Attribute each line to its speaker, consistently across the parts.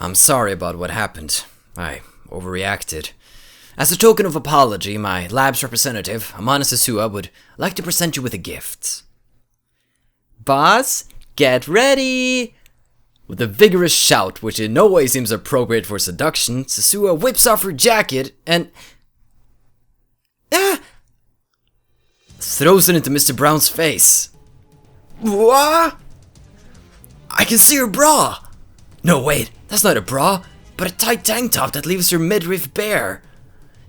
Speaker 1: I'm sorry about what happened. I overreacted. As a token of apology, my lab's representative, Amana Suzuha, would like to present you with a gift. Boss, get ready! With a vigorous shout, which in no way seems appropriate for seduction, Suzuha whips off her jacket and... throws it into Mr. Braun's face. What? I can see her bra! No, wait, that's not a bra, but a tight tank top that leaves her midriff bare.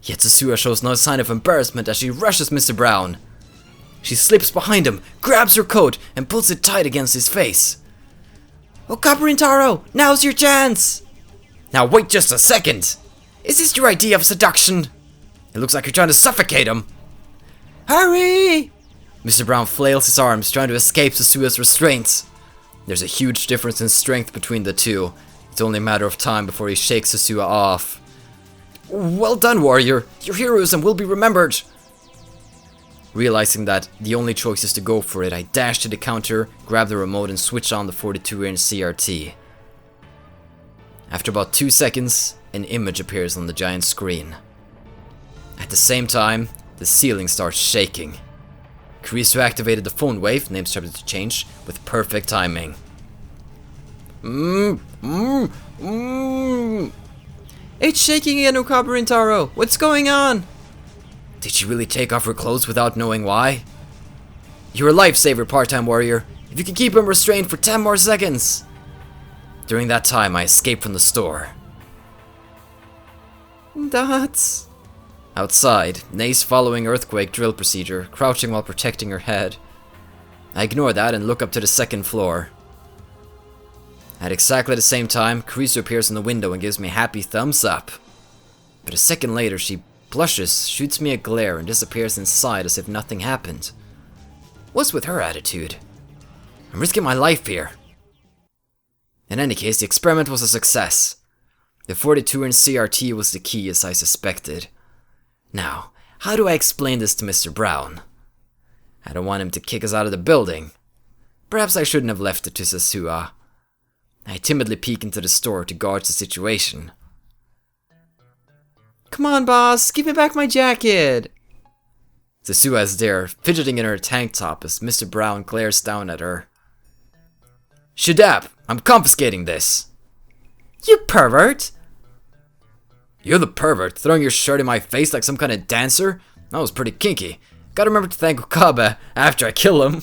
Speaker 1: Yet Suzuha shows no sign of embarrassment as she rushes Mr. Braun. She slips behind him, grabs her coat, and pulls it tight against his face. Oh, Caparintaro, now's your chance! Now wait just a second! Is this your idea of seduction? It looks like you're trying to suffocate him. Hurry! Mr. Braun flails his arms, trying to escape Suzuha's restraints. There's a huge difference in strength between the two. It's only a matter of time before he shakes Suzuha off. Well done, warrior. Your heroism will be remembered. Realizing that the only choice is to go for it, I dash to the counter, grab the remote and switch on the 42-inch CRT. After about 2 seconds, an image appears on the giant screen. At the same time, the ceiling starts shaking. Kurisu activated the phone wave, name started to change, with perfect timing. It's shaking again, Caparintaro. What's going on? Did she really take off her clothes without knowing why? You're a lifesaver, part-time warrior. If you can keep him restrained for 10 more seconds. During that time, I escaped from the store. That's... Outside, Nay's following earthquake drill procedure, crouching while protecting her head. I ignore that and look up to the second floor. At exactly the same time, Kurisu appears in the window and gives me a happy thumbs up. But a second later, she blushes, shoots me a glare, and disappears inside as if nothing happened. What's with her attitude? I'm risking my life here. In any case, the experiment was a success. The 42-inch CRT was the key, as I suspected. Now, how do I explain this to Mr. Braun? I don't want him to kick us out of the building. Perhaps I shouldn't have left it to Suzuha. I timidly peek into the store to gauge the situation. Come on, boss, give me back my jacket! Suzuha is there, fidgeting in her tank top as Mr. Braun glares down at her. Shadab, I'm confiscating this! You pervert! You're the pervert, throwing your shirt in my face like some kind of dancer? That was pretty kinky. Gotta remember to thank Okabe after I kill him.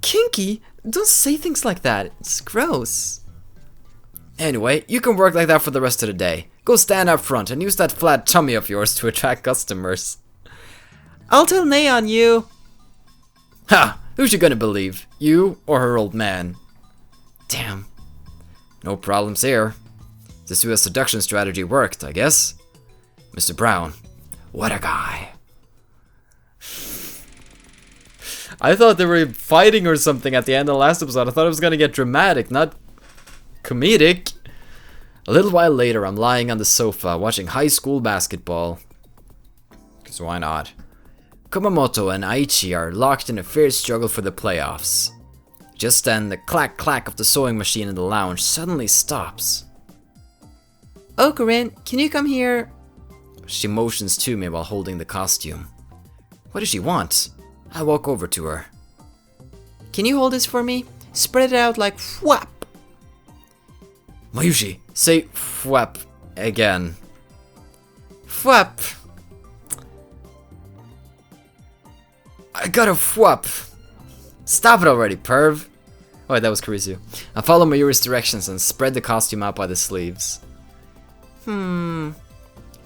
Speaker 1: Kinky? Don't say things like that. It's gross. Anyway, you can work like that for the rest of the day. Go stand up front and use that flat tummy of yours to attract customers. I'll tell Nay on you. Ha! Who's she gonna believe? You or her old man? Damn. No problems here. Suzuha's seduction strategy worked, I guess. Mr. Braun. What a guy. I thought they were fighting or something at the end of the last episode. I thought it was gonna get dramatic, not comedic. A little while later, I'm lying on the sofa watching high school basketball. Because why not? Kumamoto and Aichi are locked in a fierce struggle for the playoffs. Just then, the clack-clack of the sewing machine in the lounge suddenly stops. Okarin, can you come here? She motions to me while holding the costume. What does she want? I walk over to her. Can you hold this for me? Spread it out like whap. Mayushi, say whap again. Whap. I got a whap. Stop it already, perv. Oh, wait, that was Kurisu. I follow Mayuri's directions and spread the costume out by the sleeves.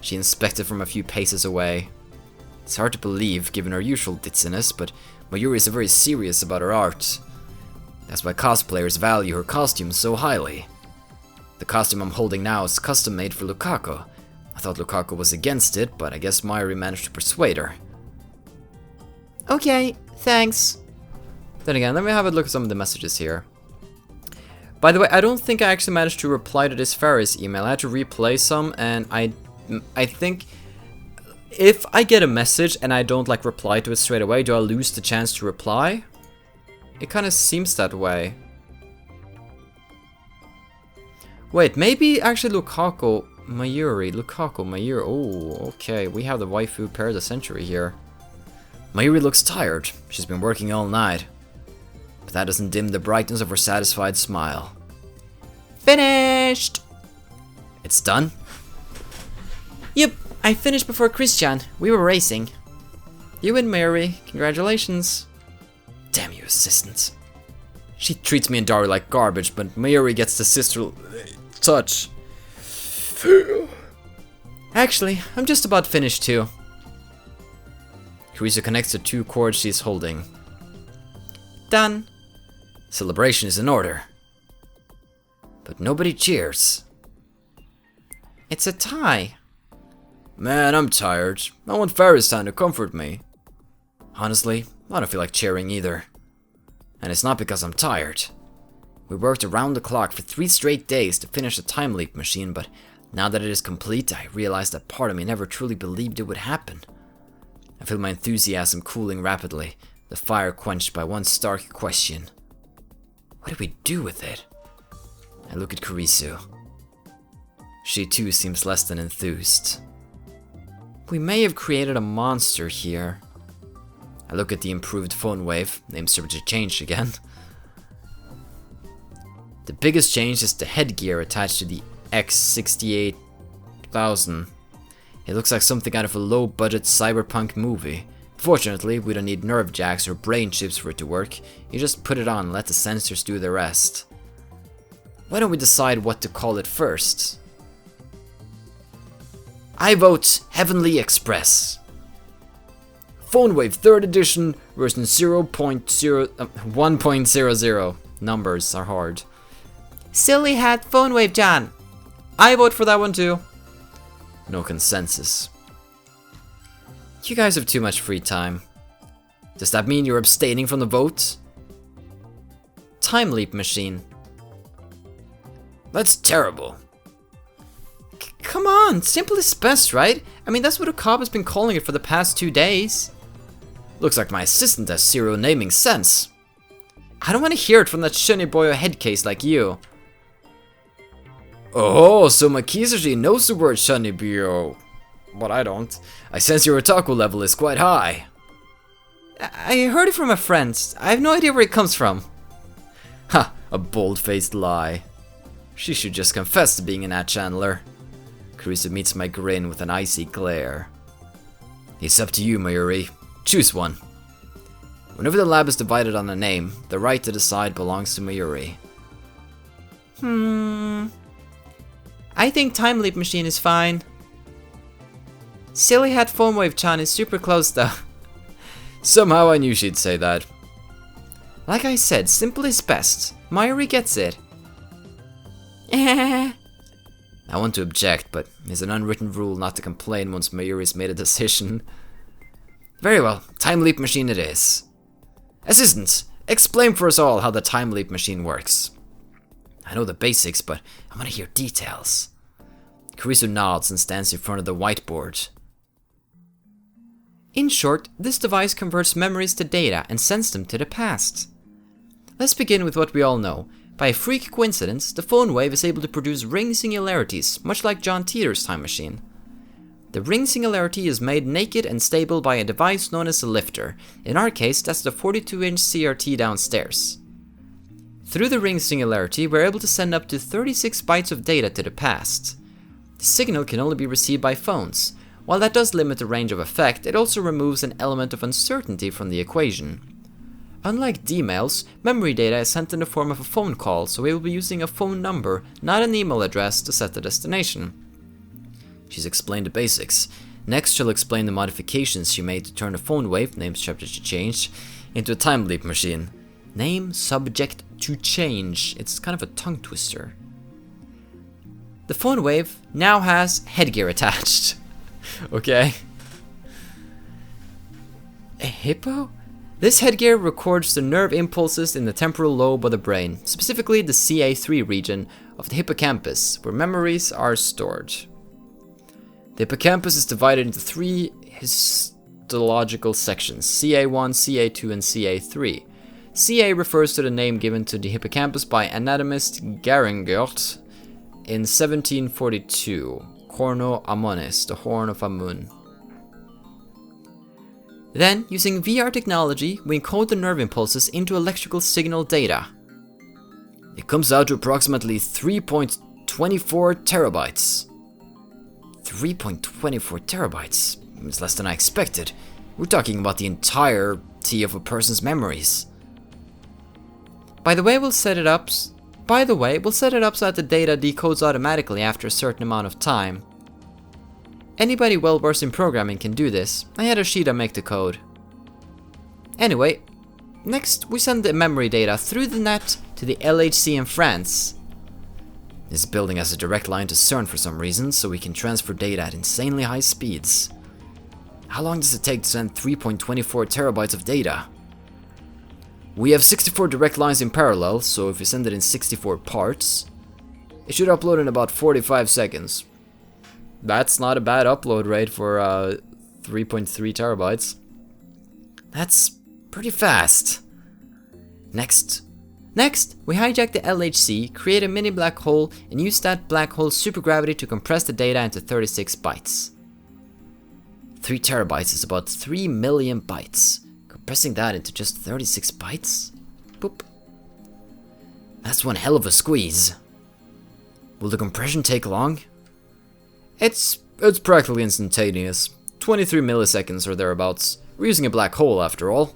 Speaker 1: She inspected from a few paces away. It's hard to believe, given her usual ditziness, but Mayuri is very serious about her art. That's why cosplayers value her costume so highly. The costume I'm holding now is custom made for Lukaku. I thought Lukaku was against it, but I guess Mayuri managed to persuade her. Okay, thanks. Then again, let me have a look at some of the messages here. By the way, I don't think I actually managed to reply to this Ferris email. I had to replay some, and I think if I get a message and I don't like reply to it straight away, do I lose the chance to reply? It kind of seems that way. Wait, maybe actually Lukaku Mayuri. Oh, okay. We have the waifu pair of the century here. Mayuri looks tired. She's been working all night. But that doesn't dim the brightness of her satisfied smile. Finished! It's done? Yep, I finished before Christian. We were racing. You win, Mayuri. Congratulations. Damn you, assistants. She treats me and Dari like garbage, but Mayuri gets the sisterly touch. Actually, I'm just about finished too. Karisu connects the 2 cords she's holding. Done. Celebration is in order. But nobody cheers. It's a tie. Man, I'm tired. I want Ferris time to comfort me. Honestly, I don't feel like cheering either. And it's not because I'm tired. We worked around the clock for 3 straight days to finish the time leap machine, but now that it is complete, I realize that part of me never truly believed it would happen. I feel my enthusiasm cooling rapidly, the fire quenched by one stark question. What do we do with it? I look at Karisu. She too seems less than enthused. We may have created a monster here. I look at the improved phone wave, named Subject changed again. The biggest change is the headgear attached to the X68000. It looks like something out of a low-budget cyberpunk movie. Fortunately, we don't need nerve jacks or brain chips for it to work. You just put it on and let the sensors do the rest. Why don't we decide what to call it first? I vote Heavenly Express. Phone Wave 3rd edition version 1.00. Numbers are hard. Silly hat Phone Wave John. I vote for that one too. No consensus. You guys have too much free time. Does that mean you're abstaining from the vote? Time leap machine. That's terrible. Come on, simple is best, right? I mean, that's what Okaba has been calling it for the past 2 days. Looks like my assistant has zero naming sense. I don't want to hear it from that Shuniboyo headcase like you. Oh, so Makizushi knows the word Shuniboyo. But I don't. I sense your otaku level is quite high. I heard it from a friend. I have no idea where it comes from. Ha, a bold-faced lie. She should just confess to being an ad channeler. Karisu meets my grin with an icy glare. It's up to you, Mayuri. Choose one. Whenever the lab is divided on a name, the right to decide belongs to Mayuri. I think Time Leap Machine is fine. Silly Hat Phone Wave Chan is super close though. Somehow I knew she'd say that. Like I said, simple is best. Mayuri gets it. I want to object, but it's an unwritten rule not to complain once Mayuri's made a decision. Very well, Time Leap Machine it is. Assistant, explain for us all how the Time Leap Machine works. I know the basics, but I want to hear details. Karisu nods and stands in front of the whiteboard. In short, this device converts memories to data and sends them to the past. Let's begin with what we all know. By a freak coincidence, the phone wave is able to produce ring singularities, much like John Teeter's time machine. The ring singularity is made naked and stable by a device known as a lifter. In our case, that's the 42-inch CRT downstairs. Through the ring singularity, we're able to send up to 36 bytes of data to the past. The signal can only be received by phones. While that does limit the range of effect, it also removes an element of uncertainty from the equation. Unlike D-mails, memory data is sent in the form of a phone call, so we will be using a phone number, not an email address, to set the destination. She's explained the basics. Next, she'll explain the modifications she made to turn the phone wave, name subject to change, into a time leap machine. Name subject to change. It's kind of a tongue twister. The phone wave now has headgear attached. Okay. A hippo? This headgear records the nerve impulses in the temporal lobe of the brain, specifically the CA3 region of the hippocampus, where memories are stored. The hippocampus is divided into 3 histological sections, CA1, CA2, and CA3. CA refers to the name given to the hippocampus by anatomist Garingert. in 1742. Corno Amones, the Horn of Amun. Then, using VR technology, we encode the nerve impulses into electrical signal data. It comes out to approximately 3.24 terabytes. 3.24 terabytes? It's less than I expected. We're talking about the entirety of a person's memories. By the way, we'll set it up so that the data decodes automatically after a certain amount of time. Anybody well versed in programming can do this. I had Ashida make the code. Anyway, next we send the memory data through the net to the LHC in France. This building has a direct line to CERN for some reason, so we can transfer data at insanely high speeds. How long does it take to send 3.24 terabytes of data? We have 64 direct lines in parallel, so if we send it in 64 parts, it should upload in about 45 seconds. That's not a bad upload rate for 3.3 terabytes. That's pretty fast. Next, we hijack the LHC, create a mini black hole, and use that black hole's supergravity to compress the data into 36 bytes. 3 terabytes is about 3 million bytes. Compressing that into just 36 bytes? Boop. That's one hell of a squeeze. Will the compression take long? It's practically instantaneous. 23 milliseconds or thereabouts. We're using a black hole after all.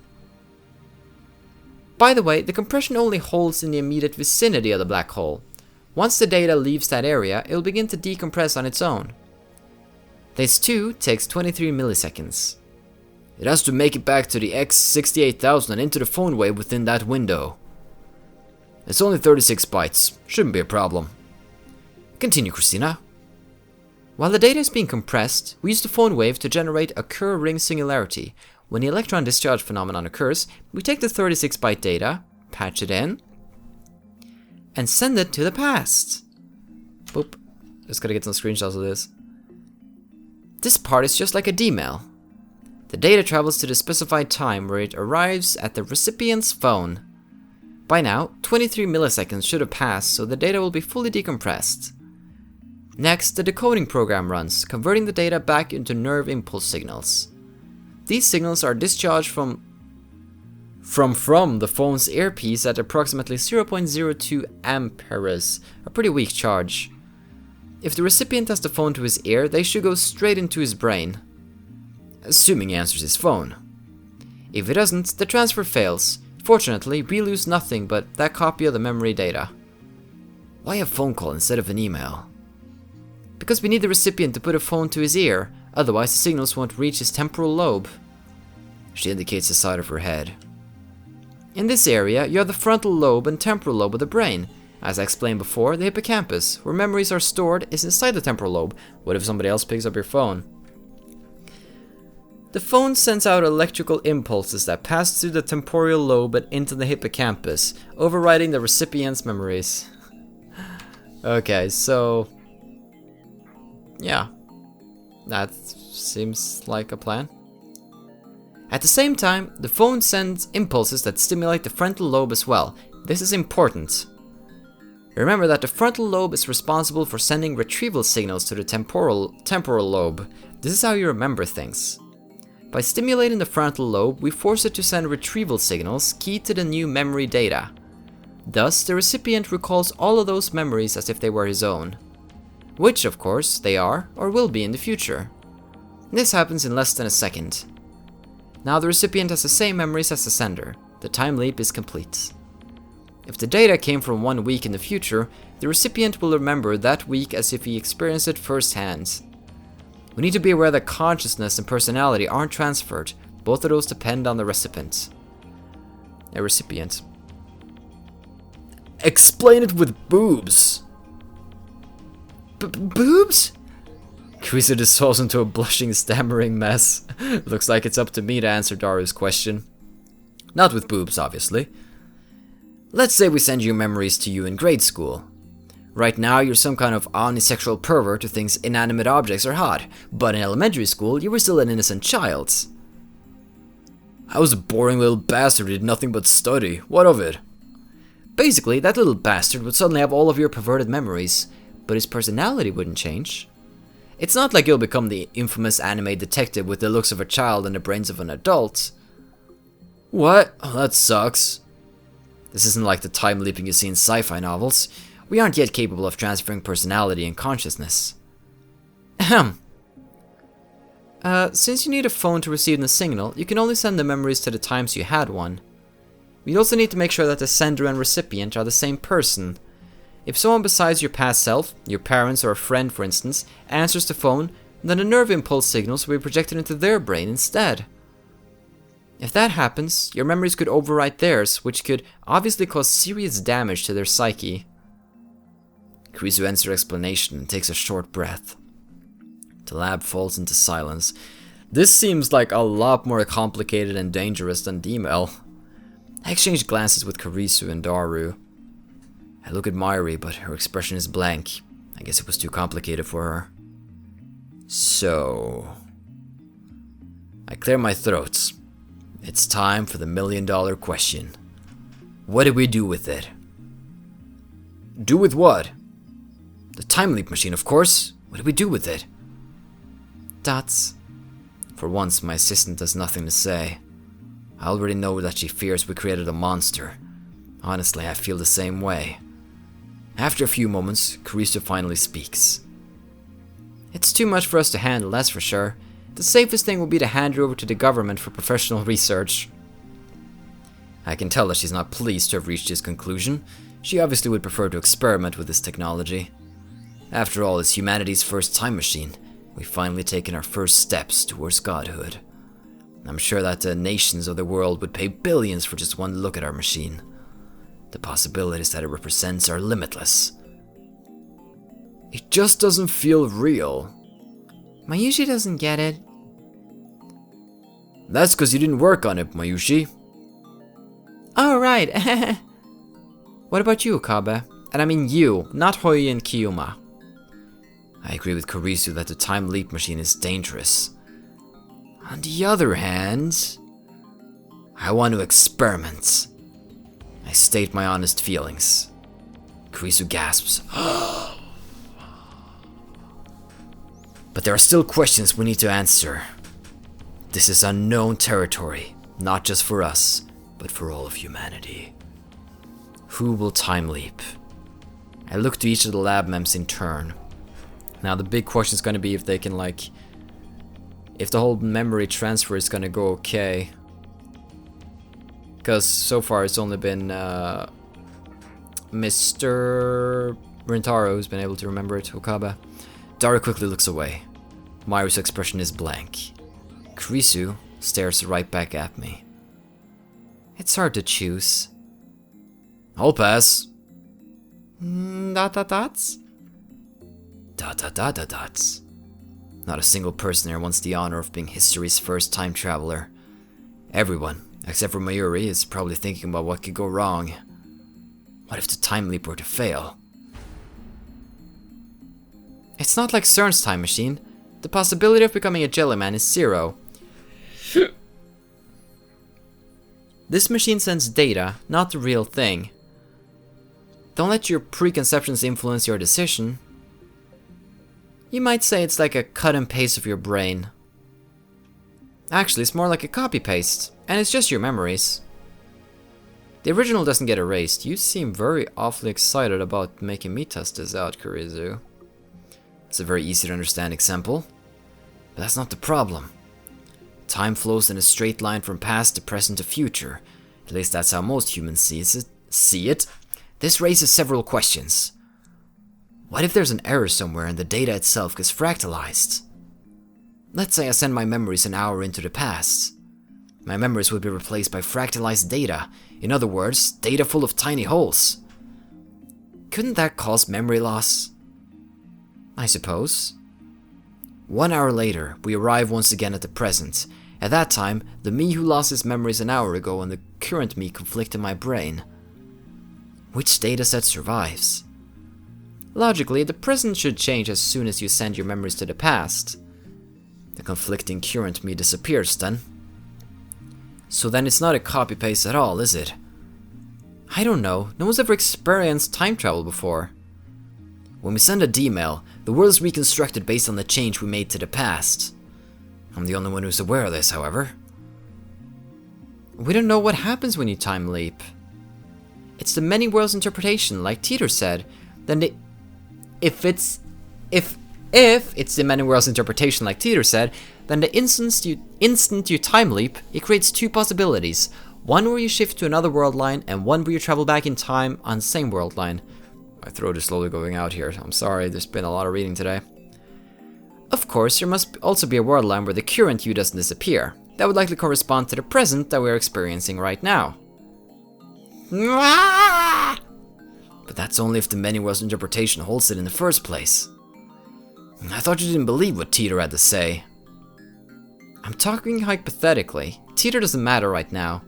Speaker 1: By the way, the compression only holds in the immediate vicinity of the black hole. Once the data leaves that area, it will begin to decompress on its own. This too takes 23 milliseconds. It has to make it back to the X68000 and into the phone wave within that window. It's only 36 bytes, shouldn't be a problem. Continue, Christina. While the data is being compressed, we use the phone wave to generate a Kerr-ring singularity. When the electron discharge phenomenon occurs, we take the 36 byte data, patch it in, and send it to the past. Boop. Just gotta get some screenshots of this. This part is just like a D-mail. The data travels to the specified time where it arrives at the recipient's phone. By now, 23 milliseconds should have passed, so the data will be fully decompressed. Next, the decoding program runs, converting the data back into nerve impulse signals. These signals are discharged from the phone's earpiece at approximately 0.02 amperes, a pretty weak charge. If the recipient has the phone to his ear, they should go straight into his brain, assuming he answers his phone. If it doesn't, the transfer fails. Fortunately, we lose nothing but that copy of the memory data. Why a phone call instead of an email? Because we need the recipient to put a phone to his ear, otherwise the signals won't reach his temporal lobe. She indicates the side of her head. In this area, you have the frontal lobe and temporal lobe of the brain. As I explained before, the hippocampus, where memories are stored, is inside the temporal lobe. What if somebody else picks up your phone? The phone sends out electrical impulses that pass through the temporal lobe and into the hippocampus, overriding the recipient's memories. Okay, so... yeah. That seems like a plan. At the same time, the phone sends impulses that stimulate the frontal lobe as well. This is important. Remember that the frontal lobe is responsible for sending retrieval signals to the temporal lobe. This is how you remember things. By stimulating the frontal lobe, we force it to send retrieval signals key to the new memory data. Thus, the recipient recalls all of those memories as if they were his own. Which, of course, they are or will be in the future. This happens in less than a second. Now the recipient has the same memories as the sender. The time leap is complete. If the data came from 1 week in the future, the recipient will remember that week as if he experienced it firsthand. We need to be aware that consciousness and personality aren't transferred. Both of those depend on the recipient. A recipient. Explain it with boobs! Boobs? Carissa dissolves into a blushing, stammering mess. Looks like it's up to me to answer Daru's question. Not with boobs, obviously. Let's say we send your memories to you in grade school. Right now, you're some kind of omnisexual pervert who thinks inanimate objects are hot, but in elementary school, you were still an innocent child. I was a boring little bastard who did nothing but study. What of it? Basically, that little bastard would suddenly have all of your perverted memories, but his personality wouldn't change. It's not like you'll become the infamous anime detective with the looks of a child and the brains of an adult. What? Oh, that sucks. This isn't like the time leaping you see in sci-fi novels. We aren't yet capable of transferring personality and consciousness. Ahem. Since you need a phone to receive the signal, you can only send the memories to the times you had one. We also need to make sure that the sender and recipient are the same person. If someone besides your past self, your parents or a friend for instance, answers the phone, then the nerve impulse signals will be projected into their brain instead. If that happens, your memories could overwrite theirs, which could obviously cause serious damage to their psyche. Kurisu ends her explanation and takes a short breath. The lab falls into silence. This seems like a lot more complicated and dangerous than the email. I exchange glances with Kurisu and Daru. I look at Mairi, but her expression is blank. I guess it was too complicated for her. So... I clear my throat. It's time for the million-dollar question. What did we do with it? Do with what? The time leap machine, of course. What did we do with it? Dots. For once, my assistant has nothing to say. I already know that she fears we created a monster. Honestly, I feel the same way. After a few moments, Kurisu finally speaks. It's too much for us to handle, that's for sure. The safest thing will be to hand her over to the government for professional research. I can tell that she's not pleased to have reached this conclusion. She obviously would prefer to experiment with this technology. After all, it's humanity's first time machine. We've finally taken our first steps towards godhood. I'm sure that the nations of the world would pay billions for just one look at our machine. The possibilities that it represents are limitless. It just doesn't feel real. Mayushi doesn't get it. That's because you didn't work on it, Mayushi. Oh, right. What about you, Okabe? And I mean you, not Hoi and Kiyuma. I agree with Kurisu that the time leap machine is dangerous. On the other hand, I want to experiment. I state my honest feelings. Kurisu gasps. But there are still questions we need to answer. This is unknown territory, not just for us, but for all of humanity. Who will time leap? I look to each of the lab mems in turn. Now the big question is going to be if they can if the whole memory transfer is going to go okay. Because so far it's only been Mr. Rintaro who's been able to remember it, Okabe. Daru quickly looks away. Mairi's expression is blank. Kurisu stares right back at me. It's hard to choose. I'll pass. Dots? Dots. Not a single person here wants the honor of being history's first time traveler. Everyone, except for Mayuri, is probably thinking about what could go wrong. What if the time leap were to fail? It's not like CERN's time machine. The possibility of becoming a jellyman is 0. This machine sends data, not the real thing. Don't let your preconceptions influence your decision. You might say it's like a cut and paste of your brain. Actually, it's more like a copy-paste, and it's just your memories. The original doesn't get erased. You seem very awfully excited about making me test this out, Kurisu. It's a very easy to understand example, but that's not the problem. Time flows in a straight line from past to present to future. At least that's how most humans see it. This raises several questions. What if there's an error somewhere and the data itself gets fractalized? Let's say I send my memories an hour into the past. My memories would be replaced by fractalized data. In other words, data full of tiny holes. Couldn't that cause memory loss? I suppose. 1 hour later, we arrive once again at the present. At that time, the me who lost his memories an hour ago and the current me conflict in my brain. Which dataset survives? Logically, the present should change as soon as you send your memories to the past. The conflicting current me disappears then. So then it's not a copy-paste at all, is it? I don't know. No one's ever experienced time travel before. When we send a D-mail, the world is reconstructed based on the change we made to the past. I'm the only one who's aware of this, however. We don't know what happens when you time leap. It's the many worlds interpretation, like Teeter said. Then if it's the many worlds interpretation, like Teeter said, then the instant you time leap, it creates two possibilities. One where you shift to another world line, and one where you travel back in time on the same world line. My throat is slowly going out here. I'm sorry, there's been a lot of reading today. Of course, there must also be a world line where the current you doesn't disappear. That would likely correspond to the present that we're experiencing right now. But that's only if the many worlds interpretation holds it in the first place. I thought you didn't believe what Teeter had to say. I'm talking hypothetically. Teeter doesn't matter right now.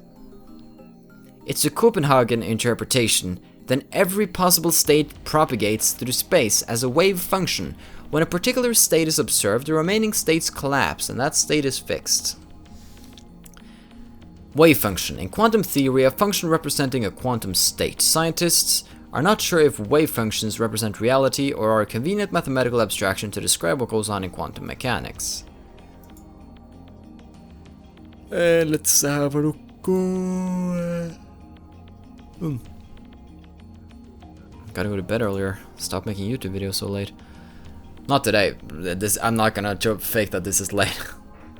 Speaker 1: It's the Copenhagen interpretation. Then every possible state propagates through space as a wave function. When a particular state is observed, the remaining states collapse, and that state is fixed. Wave function. In quantum theory, a function representing a quantum state. Scientists are not sure if wave functions represent reality or are a convenient mathematical abstraction to describe what goes on in quantum mechanics. Let's have a look. Gotta go to bed earlier. Stop making YouTube videos so late. Not today. I'm not gonna fake that this is late.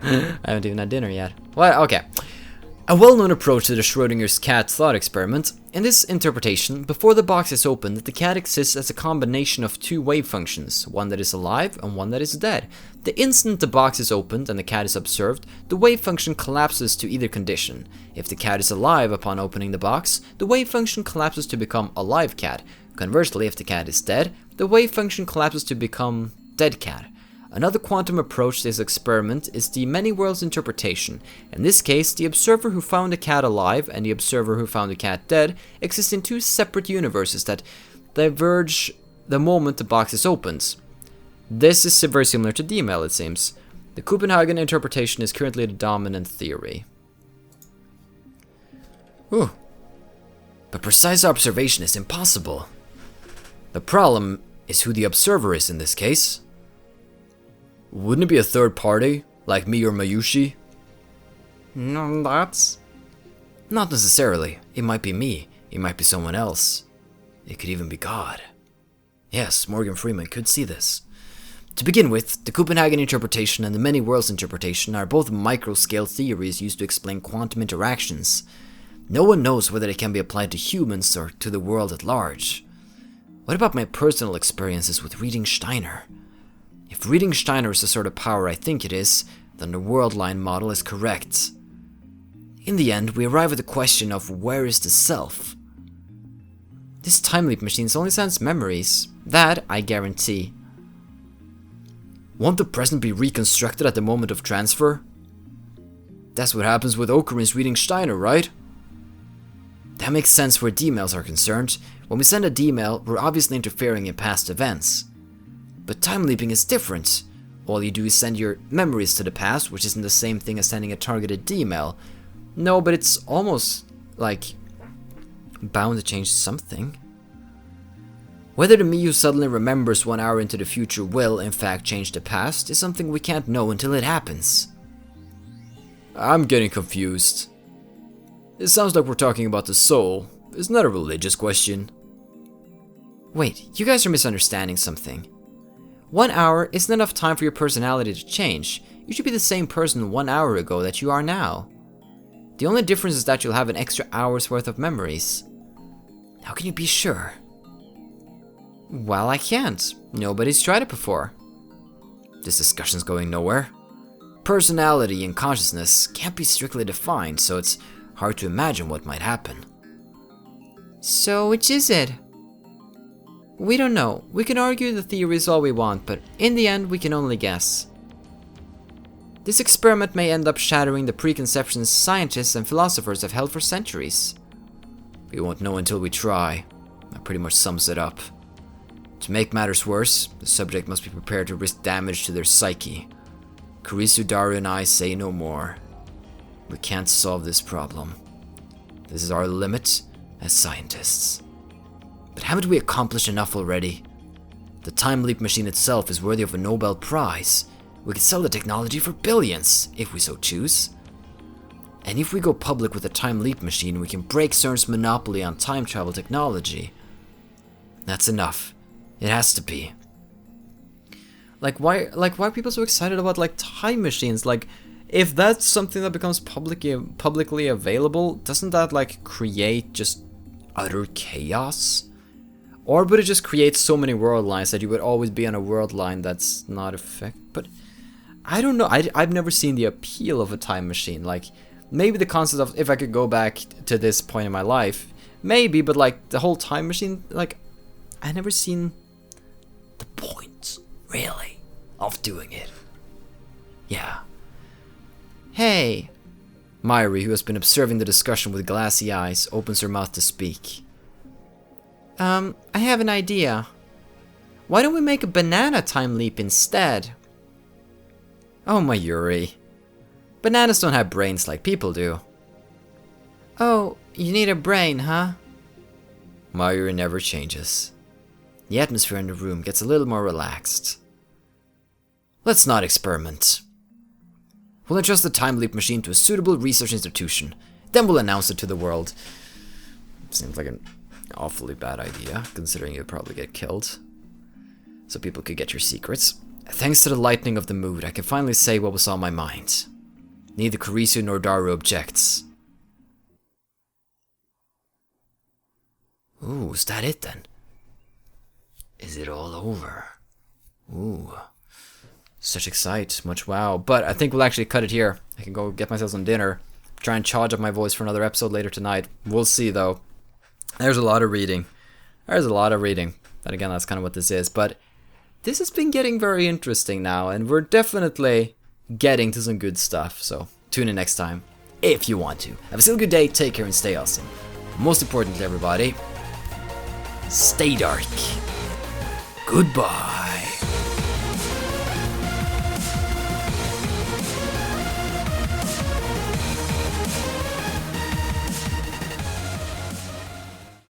Speaker 1: I haven't even had dinner yet. Well, okay. A well-known approach to the Schrodinger's cat thought experiment. In this interpretation, before the box is opened, the cat exists as a combination of two wave functions, one that is alive and one that is dead. The instant the box is opened and the cat is observed, the wave function collapses to either condition. If the cat is alive upon opening the box, the wave function collapses to become alive cat. Conversely, if the cat is dead, the wave function collapses to become dead cat. Another quantum approach to this experiment is the many worlds interpretation. In this case, the observer who found the cat alive and the observer who found the cat dead exist in two separate universes that diverge the moment the box is opened. This is very similar to D-mail, it seems. The Copenhagen interpretation is currently the dominant theory. Whew. But precise observation is impossible. The problem is who the observer is in this case. Wouldn't it be a third party, like me or Mayushi? No, that's... Not necessarily. It might be me. It might be someone else. It could even be God. Yes, Morgan Freeman could see this. To begin with, the Copenhagen interpretation and the many worlds interpretation are both micro-scale theories used to explain quantum interactions. No one knows whether they can be applied to humans or to the world at large. What about my personal experiences with reading Steiner? If reading Steiner is the sort of power I think it is, then the world line model is correct. In the end, we arrive at the question of where is the self? This time leap machine only sends memories. That, I guarantee. Won't the present be reconstructed at the moment of transfer? That's what happens with Ocarin's reading Steiner, right? That makes sense where D-mails are concerned. When we send a D-mail, we're obviously interfering in past events. But time leaping is different. All you do is send your memories to the past, which isn't the same thing as sending a targeted D-mail. No, but it's almost like bound to change something. Whether the me who suddenly remembers 1 hour into the future will, in fact, change the past is something we can't know until it happens. I'm getting confused. It sounds like we're talking about the soul. Isn't that a religious question? Wait, you guys are misunderstanding something. 1 hour isn't enough time for your personality to change. You should be the same person 1 hour ago that you are now. The only difference is that you'll have an extra hour's worth of memories. How can you be sure? Well, I can't. Nobody's tried it before. This discussion's going nowhere. Personality and consciousness can't be strictly defined, so it's hard to imagine what might happen. So which is it? We don't know. We can argue the theories all we want, but in the end we can only guess. This experiment may end up shattering the preconceptions scientists and philosophers have held for centuries. We won't know until we try. That pretty much sums it up. To make matters worse, the subject must be prepared to risk damage to their psyche. Kurisu, Daru, and I say no more. We can't solve this problem. This is our limit as scientists. But haven't we accomplished enough already? The time leap machine itself is worthy of a Nobel Prize. We could sell the technology for billions, if we so choose. And if we go public with the time leap machine, we can break CERN's monopoly on time travel technology. That's enough. It has to be. Like why are people so excited about like time machines? Like, if that's something that becomes publicly available, doesn't that like create just utter chaos? Or would it just create so many world lines that you would always be on a world line that's not affected? But I don't know. I've never seen the appeal of a time machine. Like, maybe the concept of if I could go back to this point in my life, maybe, but like the whole time machine, like, I never seen the point, really, of doing it. Yeah. Hey. Myri, who has been observing the discussion with glassy eyes, opens her mouth to speak. I have an idea. Why don't we make a banana time leap instead? Oh, Mayuri. Bananas don't have brains like people do. Oh, you need a brain, huh? Mayuri never changes. The atmosphere in the room gets a little more relaxed. Let's not experiment. We'll entrust the time leap machine to a suitable research institution. Then we'll announce it to the world. Seems like an awfully bad idea, considering you'd probably get killed. So people could get your secrets. Thanks to the lightning of the mood, I can finally say what was on my mind. Neither Kurisu nor Daru objects. Ooh, is that it then? Is it all over? Ooh. Such excite, much wow. But I think we'll actually cut it here. I can go get myself some dinner. Try and charge up my voice for another episode later tonight. We'll see though. There's a lot of reading. Then again, that's kind of what this is. But this has been getting very interesting now. And we're definitely getting to some good stuff. So tune in next time if you want to. Have a still good day. Take care and stay awesome. Most importantly, everybody, stay dark. Goodbye.